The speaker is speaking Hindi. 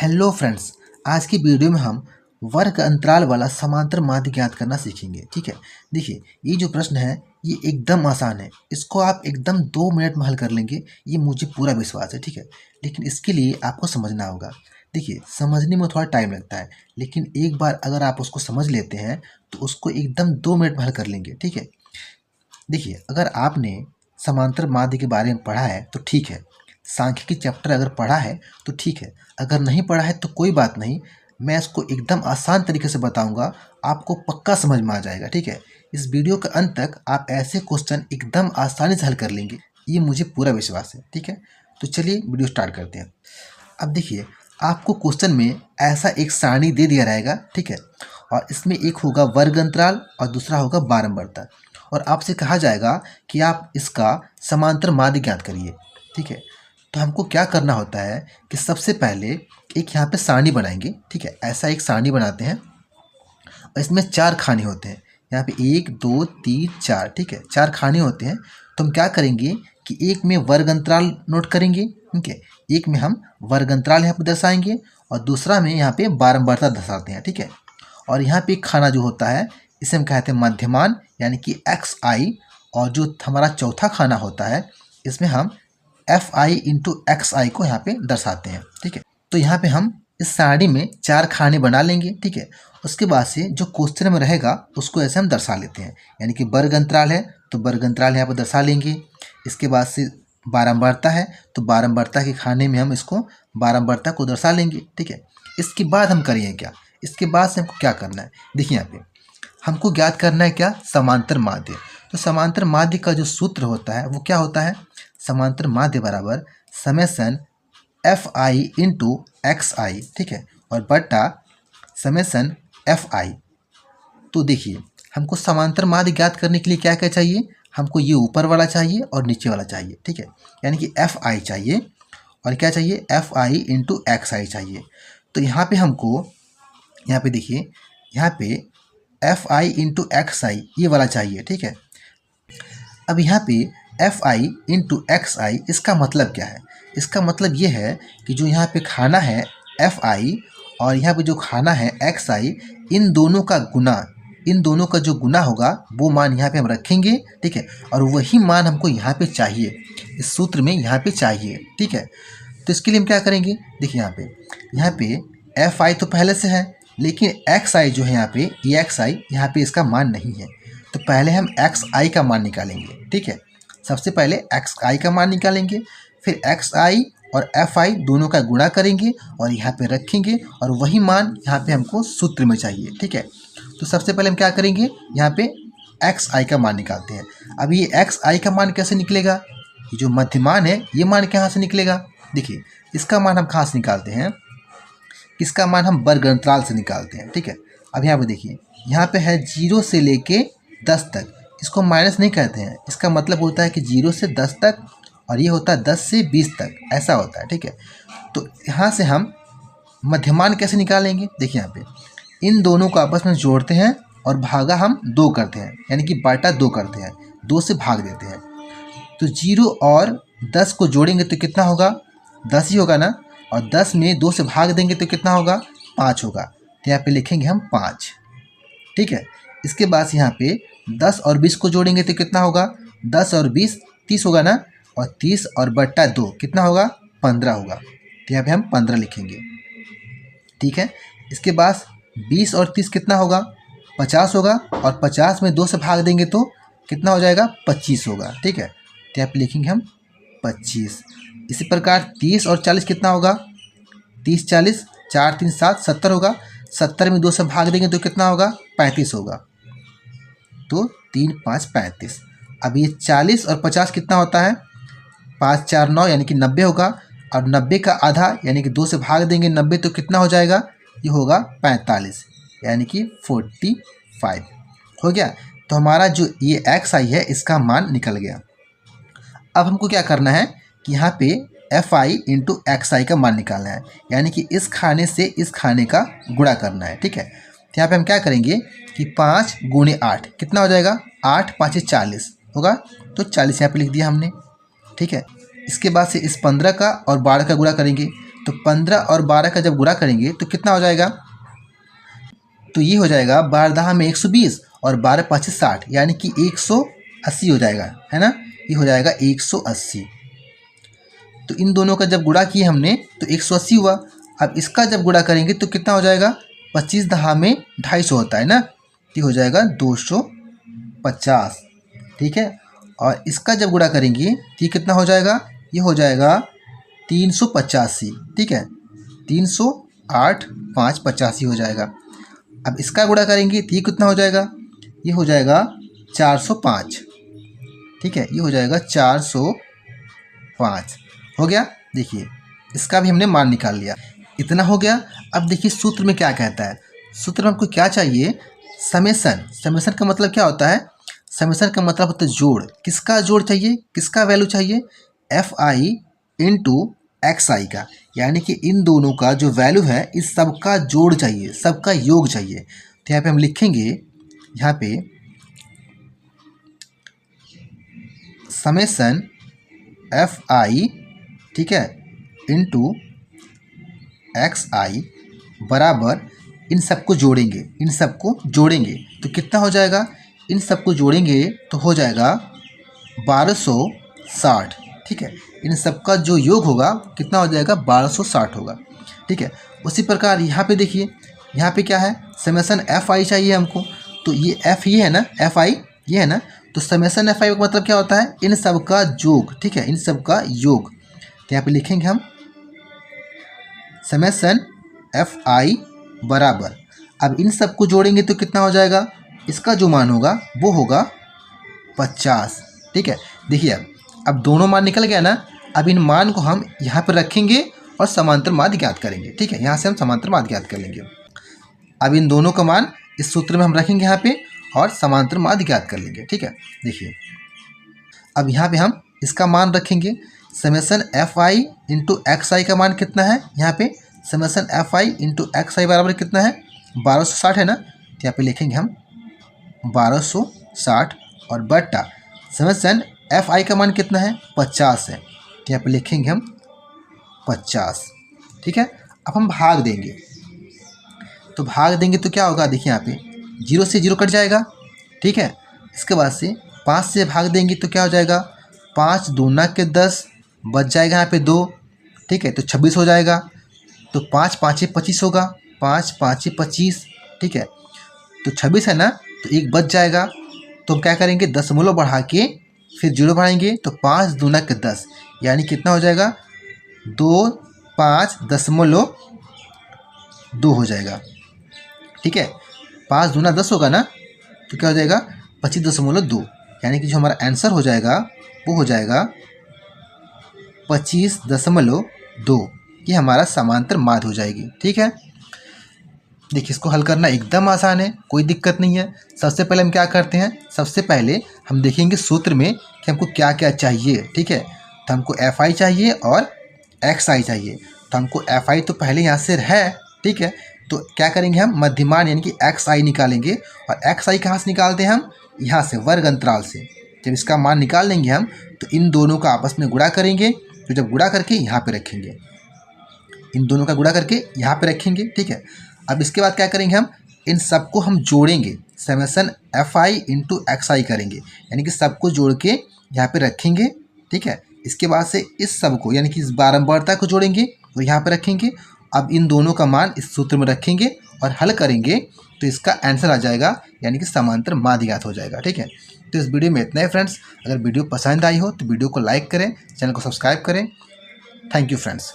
हेलो फ्रेंड्स, आज की वीडियो में हम वर्ग अंतराल वाला समांतर माध्य ज्ञात करना सीखेंगे। ठीक है, देखिए ये जो प्रश्न है ये एकदम आसान है। इसको आप एकदम 2 मिनट में हल कर लेंगे, ये मुझे पूरा विश्वास है। ठीक है, लेकिन इसके लिए आपको समझना होगा। देखिए, समझने में थोड़ा टाइम लगता है, लेकिन एक बार अगर आप उसको समझ लेते हैं तो उसको एकदम 2 मिनट में हल कर लेंगे। ठीक है, देखिए अगर आपने समांतर माध्य के बारे में पढ़ा है तो ठीक है, सांख्यिकी चैप्टर अगर पढ़ा है तो ठीक है, अगर नहीं पढ़ा है तो कोई बात नहीं, मैं इसको एकदम आसान तरीके से बताऊंगा, आपको पक्का समझ में आ जाएगा। ठीक है, इस वीडियो के अंत तक आप ऐसे क्वेश्चन एकदम आसानी से हल कर लेंगे, ये मुझे पूरा विश्वास है। ठीक है, तो चलिए वीडियो स्टार्ट करते हैं। अब देखिए, आपको क्वेश्चन में ऐसा एक सारणी दे दिया रहेगा। ठीक है, और इसमें एक होगा वर्ग अंतराल और दूसरा होगा बारंबारता, और आपसे कहा जाएगा कि आप इसका समांतर माध्य ज्ञात करिए। ठीक है, तो हमको क्या करना होता है कि सबसे पहले एक यहाँ पे सारणी बनाएंगे। ठीक है, ऐसा एक सारणी बनाते हैं और इसमें 4 खाने होते हैं। यहाँ पे 1 2 3 4। ठीक है, 4 खाने होते हैं। तो हम क्या करेंगे कि एक में वर्ग अंतराल नोट करेंगे। ठीक है, एक में हम वर्ग अंतराल यहाँ पे दर्शाएंगे और दूसरा में यहाँ पे बारंबारता दर्शाते हैं। ठीक है, और यहाँ पे एक खाना जो होता है इसे हम कहते हैं मध्यमान, यानी कि एक्स आई, और जो हमारा चौथा खाना होता है इसमें हम एफ आई इंटू एक्स आई को यहाँ पे दर्शाते हैं। ठीक है, तो यहाँ पे हम इस सारणी में 4 खाने बना लेंगे। ठीक है, उसके बाद से जो क्वेश्चन में रहेगा उसको ऐसे हम दर्शा लेते हैं, यानी कि वर्ग अंतराल है तो वर्ग अंतराल यहाँ पर दर्शा लेंगे। इसके बाद से बारंबारता है तो बारंबारता के खाने में हम इसको बारंबारता को दर्शा लेंगे। ठीक है, इसके बाद हम करेंगे क्या, इसके बाद से हमको क्या करना है, देखिए यहाँ पे हमको ज्ञात करना है क्या, समांतर माध्य। तो समांतर माध्य का जो सूत्र होता है वो क्या होता है, समांतर माध्य बराबर summation F I into X I. ठीक है, और बटा समेसन एफ आई। तो देखिए, हमको समांतर माध्य ज्ञात करने के लिए क्या क्या चाहिए, हमको ये ऊपर वाला चाहिए और नीचे वाला चाहिए। ठीक है, यानी कि एफ आई चाहिए और क्या चाहिए, एफ आई इंटू एक्स आई चाहिए। तो यहाँ पे हमको, यहाँ पे देखिए, यहाँ पे एफ आई इंटू एक्स आई ये वाला चाहिए। ठीक है, अब यहाँ पे एफ आई इंटू एक्स आई, इसका मतलब क्या है, इसका मतलब ये है कि जो यहाँ पे खाना है एफ आई और यहाँ पे जो खाना है एक्स आई, इन दोनों का गुना, इन दोनों का जो गुना होगा वो मान यहाँ पे हम रखेंगे। ठीक है, और वही मान हमको यहाँ पे चाहिए, इस सूत्र में यहाँ पे चाहिए। ठीक है, तो इसके लिए हम क्या करेंगे, देखिए यहाँ पे एफ आई तो पहले से है, लेकिन एक्स आई जो है यहाँ पे, ये एक्स आई यहाँ पे इसका मान नहीं है, तो पहले हम एक्स आई का मान निकालेंगे। ठीक है, सबसे पहले एक्स आई का मान निकालेंगे, फिर एक्स आई और एफ आई दोनों का गुणा करेंगे और यहाँ पे रखेंगे, और वही मान यहाँ पे हमको सूत्र में चाहिए। ठीक है, तो सबसे पहले हम क्या करेंगे, यहाँ पे एक्स आई का मान निकालते हैं। अब ये एक्स आई का मान कैसे निकलेगा, ये जो मध्यमान है ये मान कहाँ से निकलेगा, देखिए इसका मान हम कहाँ से निकालते हैं, इसका मान हम वर्ग अंतराल से निकालते हैं। ठीक है, अब यहाँ पे देखिए, यहाँ पे है 0 से लेके 10 तक, इसको माइनस नहीं कहते हैं, इसका मतलब होता है कि 0 से 10 तक, और ये होता है 10 से 20 तक, ऐसा होता है। ठीक है, तो यहाँ से हम मध्यमान कैसे निकालेंगे, देखिए यहाँ पे इन दोनों को आपस में जोड़ते हैं और भागा हम 2 करते हैं, यानी कि बाटा 2 करते हैं, 2 से भाग देते हैं। तो 0 और 10 को जोड़ेंगे तो कितना होगा, 10 ही होगा ना, और 10 में 2 से भाग देंगे तो कितना होगा, 5 होगा, तो यहाँ पे लिखेंगे हम 5। ठीक है, इसके बाद यहाँ पे 10 और 20 को जोड़ेंगे तो कितना होगा, 10 और 20 30 होगा ना, और 30 और बट्टा 2 कितना होगा, 15 होगा, तो यहाँ पे हम 15 लिखेंगे। ठीक है, इसके बाद 20 और 30 कितना होगा, 50 होगा, और 50 में 2 से भाग देंगे तो कितना हो जाएगा, 25 होगा। ठीक है, तो यहाँ पे लिखेंगे हम 25। इसी प्रकार 30 और 40 कितना होगा, 30 40 4 3 7 70 होगा, 70 में 2 से भाग देंगे तो कितना होगा, 35 होगा, तो 3 5 35। अब ये 40 और 50 कितना होता है, 5 4 9 यानी कि 90 होगा, और 90 का आधा यानी कि 2 से भाग देंगे 90 तो कितना हो जाएगा, ये होगा 45, यानी कि 45 हो गया। तो हमारा जो ये एक्स आई है इसका मान निकल गया। अब हमको क्या करना है कि यहाँ पे एफ आई इंटू एक्स आई का मान निकालना है, यानी कि इस खाने से इस खाने का गुणा करना है। ठीक है, तो यहाँ पे हम क्या करेंगे कि 5 गुणे 8 कितना हो जाएगा, 8 5 40 होगा, तो 40 यहाँ पे लिख दिया हमने। ठीक है, इसके बाद से इस 15 का और 12 का गुणा करेंगे तो 15 और 12 का जब गुणा करेंगे तो कितना हो जाएगा, तो ये हो जाएगा 12 में 120 और 12 5 60, यानी कि 180 हो जाएगा, है ना। ये हो जाएगा 180। तो इन दोनों का जब गुणा किए हमने तो 180 हुआ। अब इसका जब गुणा करेंगे तो कितना हो जाएगा, 25 दहा में 250 होता है ना, ये हो जाएगा 250, ठीक है। और इसका जब गुणा करेंगे तो ये कितना हो जाएगा, ये हो जाएगा 385, ठीक है। 308 5 85 हो जाएगा। अब इसका गुणा करेंगे तो ये कितना हो जाएगा, ये हो जाएगा 405, ठीक है। ये हो जाएगा 405 हो गया। देखिए इसका भी हमने मान निकाल लिया, इतना हो गया। अब देखिए सूत्र में क्या कहता है, सूत्र में हमको क्या चाहिए, समेसन। समेसन का मतलब क्या होता है, समेसन का मतलब होता है जोड़। किसका जोड़ चाहिए, किसका वैल्यू चाहिए, FI इंटू XI का, यानी कि इन दोनों का जो वैल्यू है इस सब का जोड़ चाहिए, सबका योग चाहिए। तो यहाँ पे हम लिखेंगे, यहाँ पे समेसन FI, ठीक है, इंटू XI बराबर इन सबको जोड़ेंगे, इन सबको जोड़ेंगे तो कितना हो जाएगा, इन सबको जोड़ेंगे तो हो जाएगा 1260, ठीक है। इन सबका जो योग होगा कितना हो जाएगा, 1260 होगा, ठीक है। उसी प्रकार यहाँ पे देखिए, यहाँ पे क्या है, समेसन FI चाहिए हमको, तो ये F ये है ना, FI ये है ना, तो समेसन FI का मतलब क्या होता है, इन सब का योग, ठीक है, इन सब का योग। तो यहाँ पे लिखेंगे हम समेसन FI बराबर, अब इन सब को जोड़ेंगे तो कितना हो जाएगा, इसका जो मान होगा वो होगा 50, ठीक है। देखिए अब दोनों मान निकल गया ना, अब इन मान को हम यहाँ पर रखेंगे और समांतर माध्य ज्ञात करेंगे, ठीक है। यहाँ से हम समांतर माध्य ज्ञात कर लेंगे। अब इन दोनों का मान इस सूत्र में हम रखेंगे यहाँ पे और समांतर माध्य ज्ञात कर लेंगे, ठीक है। देखिए अब यहाँ पे हम इसका मान रखेंगे, समेसन FI इंटू XI का मान कितना है, यहाँ पे समेसन FI इंटू XI बराबर कितना है, 1260 है ना, तो यहाँ पे लिखेंगे हम 1260 और बट्टा समेसन FI का मान कितना है, 50 है, तो यहाँ पे लिखेंगे हम 50, ठीक है। अब हम भाग देंगे, तो भाग देंगे तो क्या होगा, देखिए यहाँ पे 0 से 0 कट जाएगा, ठीक है। इसके बाद से 5 से भाग देंगे तो क्या हो जाएगा, 5 दूना के 10, बच जाएगा यहाँ पे 2, ठीक है, तो 26 हो जाएगा। तो 5 5 25 होगा, 5 5 25, ठीक है। तो 26 है ना, तो एक बच जाएगा, तो हम क्या करेंगे, दशमलव बढ़ा के फिर 0 बढ़ाएंगे, तो 5 दूना के 10, यानी कितना हो जाएगा, 25.2 हो जाएगा, ठीक है। 5 दूना 10 होगा ना, तो क्या हो जाएगा, 25.2, यानी कि जो हमारा आंसर हो जाएगा वो हो जाएगा 25.2। ये हमारा समांतर माध्य हो जाएगी, ठीक है। देखिए इसको हल करना एकदम आसान है, कोई दिक्कत नहीं है। सबसे पहले हम क्या करते हैं, सबसे पहले हम देखेंगे सूत्र में कि हमको क्या क्या चाहिए, ठीक है। तो हमको FI चाहिए और XI चाहिए, तो हमको FI तो पहले यहाँ से है, ठीक है। तो क्या करेंगे, हम मध्यमान यानी कि XI निकालेंगे, और XI कहाँ से निकालते हैं हम, यहाँ से वर्ग अंतराल से। जब इसका मान निकाल लेंगे हम तो इन दोनों का आपस में गुणा करेंगे, तो जब गुणा करके यहाँ पे रखेंगे, इन दोनों का गुणा करके यहाँ पे रखेंगे, ठीक है। अब इसके बाद क्या करेंगे, हम इन सबको हम जोड़ेंगे, समेसन FI इंटू XI करेंगे, यानी कि सबको जोड़ के यहाँ पे रखेंगे, ठीक है। इसके बाद से इस सब को यानी कि इस बारंबारता को जोड़ेंगे और यहाँ पे रखेंगे। अब इन दोनों का मान इस सूत्र में रखेंगे और हल करेंगे तो इसका आंसर आ जाएगा, यानी कि समांतर माध्य ज्ञात हो जाएगा, ठीक है। तो इस वीडियो में इतना ही फ्रेंड्स। अगर वीडियो पसंद आई हो तो वीडियो को लाइक करें, चैनल को सब्सक्राइब करें। Thank you friends.